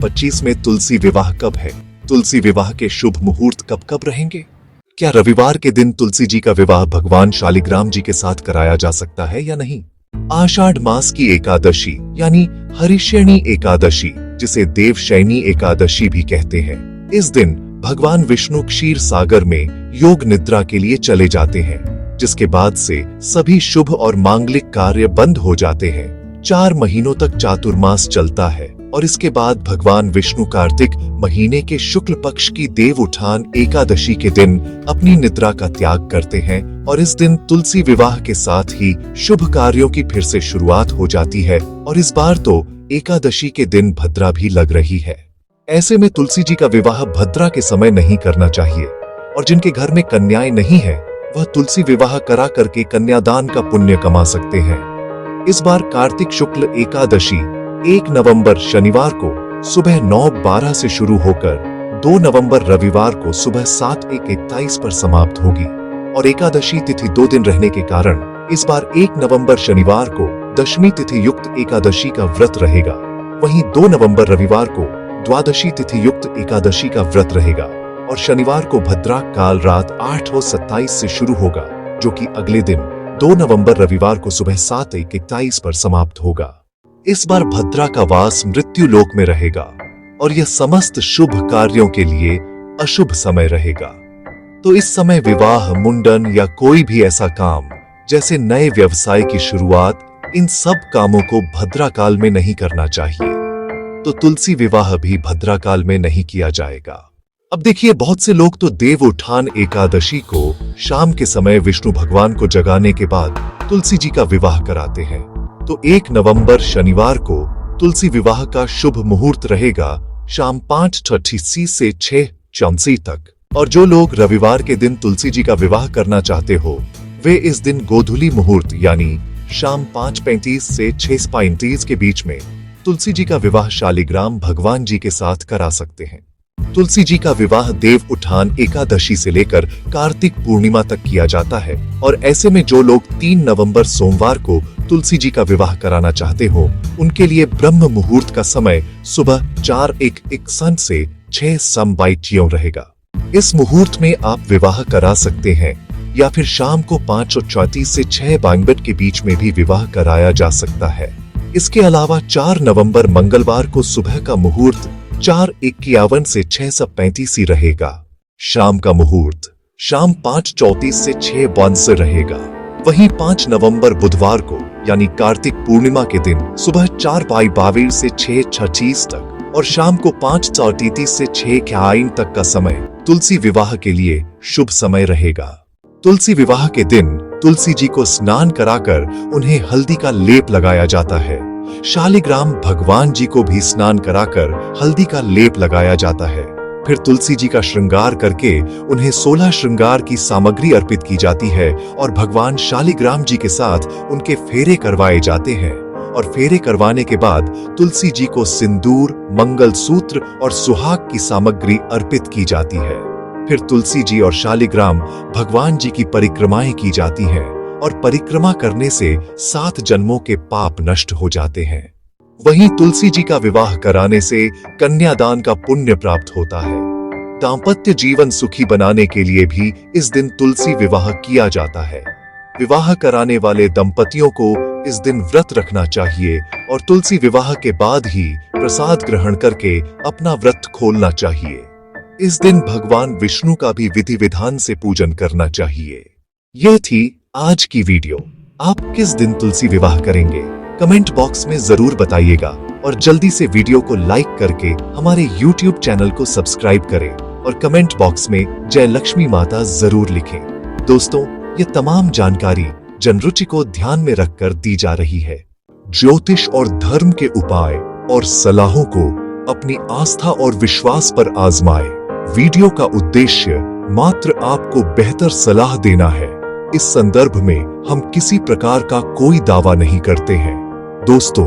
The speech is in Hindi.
2025 में तुलसी विवाह कब है? तुलसी विवाह के शुभ मुहूर्त कब कब रहेंगे? क्या रविवार के दिन तुलसी जी का विवाह भगवान शालिग्राम जी के साथ कराया जा सकता है या नहीं? आषाढ़ मास की एकादशी यानी हरिशयनी एकादशी, जिसे देवशयनी एकादशी भी कहते हैं, इस दिन भगवान विष्णु क्षीर सागर में योग निद्रा के लिए चले जाते हैं, जिसके बाद से सभी शुभ और मांगलिक कार्य बंद हो जाते हैं। 4 महीनों तक चातुर्मास चलता है और इसके बाद भगवान विष्णु कार्तिक महीने के शुक्ल पक्ष की देव उठान एकादशी के दिन अपनी निद्रा का त्याग करते हैं और इस दिन तुलसी विवाह के साथ ही शुभ कार्यों की फिर से शुरुआत हो जाती है। और इस बार तो एकादशी के दिन भद्रा भी लग रही है। ऐसे में तुलसी जी का विवाह भद्रा के समय नहीं करना चाहिए और जिनके घर में कन्याएं नहीं है वह तुलसी विवाह करा करके कन्यादान का पुण्य कमा सकते हैं। इस बार कार्तिक शुक्ल एकादशी 1 नवंबर शनिवार को सुबह 9:12 से शुरू होकर 2 नवंबर रविवार को सुबह 7:41 पर समाप्त होगी और एकादशी तिथि 2 दिन रहने के कारण इस बार 1 नवंबर शनिवार को दशमी तिथि युक्त एकादशी का व्रत रहेगा। वहीं 2 नवंबर रविवार को द्वादशी तिथि युक्त एकादशी का व्रत रहेगा और शनिवार को भद्रा काल रात 8:27 से शुरू होगा, जो कि अगले दिन 2 नवंबर रविवार को सुबह 7:41 पर समाप्त होगा। इस बार भद्रा का वास मृत्यु लोक में रहेगा और यह समस्त शुभ कार्यों के लिए अशुभ समय रहेगा। तो इस समय विवाह, मुंडन या कोई भी ऐसा काम जैसे नए व्यवसाय की शुरुआत, इन सब कामों को भद्रा काल में नहीं करना चाहिए। तो तुलसी विवाह भी भद्रा काल में नहीं किया जाएगा। अब देखिए, बहुत से लोग तो देव उठान एकादशी को शाम के समय विष्णु भगवान को जगाने के बाद तुलसी जी का विवाह कराते हैं। तो 1 नवंबर शनिवार को तुलसी विवाह का शुभ मुहूर्त रहेगा शाम 5:38 से 6:84 तक। और जो लोग रविवार के दिन तुलसी जी का विवाह करना चाहते हो वे इस दिन गोधूली मुहूर्त यानी शाम 5:35 से 6:35 के बीच में तुलसी जी का विवाह शालिग्राम भगवान जी के साथ करा सकते हैं। तुलसी जी का विवाह देव उठान एकादशी से लेकर कार्तिक पूर्णिमा तक किया जाता है और ऐसे में जो लोग 3 नवंबर सोमवार को तुलसी जी का विवाह कराना चाहते हो उनके लिए ब्रह्म मुहूर्त का समय सुबह 4:51 से 6:22 रहेगा। इस मुहूर्त में आप विवाह करा सकते हैं या फिर शाम को 5:34 से 6:22 के बीच में भी विवाह कराया जा सकता है। इसके अलावा 4 नवंबर मंगलवार को सुबह का मुहूर्त 4:51 से 6:35 ही रहेगा। शाम का मुहूर्त शाम 5:34 से 6:52 रहेगा। वहीं 5 नवंबर बुधवार को यानी कार्तिक पूर्णिमा के दिन सुबह 4:22 से 6:36 तक और शाम को 5:33 से 6:51 तक का समय तुलसी विवाह के लिए शुभ समय रहेगा। तुलसी विवाह के दिन तुलसी जी को स्नान कराकर उन्हें हल्दी का लेप लगाया जाता है। शालिग्राम भगवान जी को भी स्नान कराकर हल्दी का लेप लगाया जाता है। फिर तुलसी जी का श्रृंगार करके उन्हें 16 श्रृंगार की सामग्री अर्पित की जाती है और भगवान शालिग्राम जी के साथ उनके फेरे करवाए जाते हैं और फेरे करवाने के बाद तुलसी जी को सिंदूर, मंगलसूत्र और सुहाग की सामग्री अर्पित की जाती है। फिर तुलसी जी और शालिग्राम भगवान जी की परिक्रमाएं की जाती हैं और परिक्रमा करने से 7 जन्मों के पाप नष्ट हो जाते हैं। वहीं तुलसी जी का विवाह कराने से कन्यादान का पुण्य प्राप्त होता है। दाम्पत्य जीवन सुखी बनाने के लिए भी इस दिन तुलसी विवाह किया जाता है। विवाह कराने वाले दंपतियों को इस दिन व्रत रखना चाहिए और तुलसी विवाह के बाद ही प्रसाद ग्रहण करके अपना व्रत खोलना चाहिए। इस दिन भगवान विष्णु का भी विधि विधान से पूजन करना चाहिए। यह थी आज की वीडियो। आप किस दिन तुलसी विवाह करेंगे? कमेंट बॉक्स में जरूर बताइएगा और जल्दी से वीडियो को लाइक करके हमारे YouTube चैनल को सब्सक्राइब करें और कमेंट बॉक्स में जय लक्ष्मी माता जरूर लिखें। दोस्तों, ये तमाम जानकारी जनरुचि को ध्यान में रखकर दी जा रही है। ज्योतिष और धर्म के उपाय और सलाहों को अपनी आस्था और विश्वास पर आजमाएं। वीडियो का उद्देश्य मात्र आपको बेहतर सलाह देना है। इस संदर्भ में हम किसी प्रकार का कोई दावा नहीं करते हैं। दोस्तों,